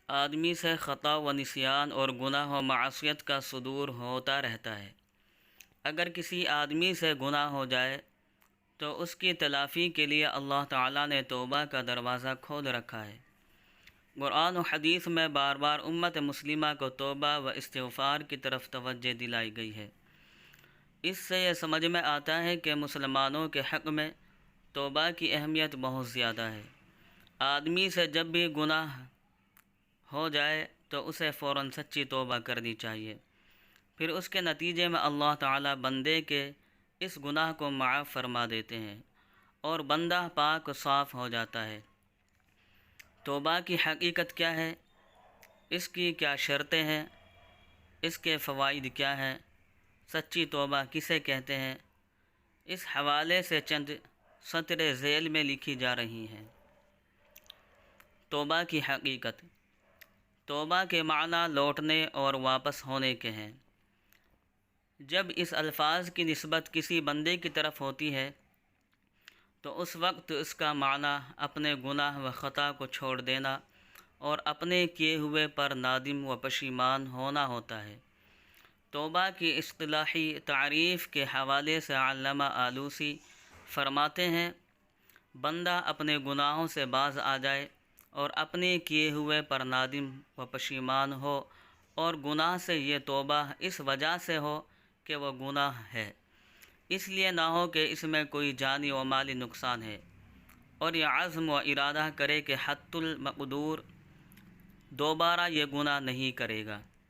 آدمی سے خطا و نسیان اور گناہ و معصیت کا صدور ہوتا رہتا ہے۔ اگر کسی آدمی سے گناہ ہو جائے تو اس کی تلافی کے لیے اللہ تعالیٰ نے توبہ کا دروازہ کھول رکھا ہے۔ قرآن و حدیث میں بار بار امت مسلمہ کو توبہ و استغفار کی طرف توجہ دلائی گئی ہے۔ اس سے یہ سمجھ میں آتا ہے کہ مسلمانوں کے حق میں توبہ کی اہمیت بہت زیادہ ہے۔ آدمی سے جب بھی گناہ ہو جائے تو اسے فوراً سچی توبہ کرنی چاہیے، پھر اس کے نتیجے میں اللہ تعالیٰ بندے کے اس گناہ کو معاف فرما دیتے ہیں اور بندہ پاک و صاف ہو جاتا ہے۔ توبہ کی حقیقت کیا ہے؟ اس کی کیا شرطیں ہیں؟ اس کے فوائد کیا ہیں؟ سچی توبہ کسے کہتے ہیں؟ اس حوالے سے چند سطریں ذیل میں لکھی جا رہی ہیں۔ توبہ کی حقیقت۔ توبہ کے معنی لوٹنے اور واپس ہونے کے ہیں۔ جب اس الفاظ کی نسبت کسی بندے کی طرف ہوتی ہے تو اس وقت اس کا معنی اپنے گناہ و خطا کو چھوڑ دینا اور اپنے کیے ہوئے پر نادم و پشیمان ہونا ہوتا ہے۔ توبہ کی اصطلاحی تعریف کے حوالے سے علامہ آلوسی فرماتے ہیں، بندہ اپنے گناہوں سے باز آ جائے اور اپنے کیے ہوئے پر نادم و پشیمان ہو، اور گناہ سے یہ توبہ اس وجہ سے ہو کہ وہ گناہ ہے، اس لیے نہ ہو کہ اس میں کوئی جانی و مالی نقصان ہے، اور یہ عزم و ارادہ کرے کہ حتی المقدور دوبارہ یہ گناہ نہیں کرے گا۔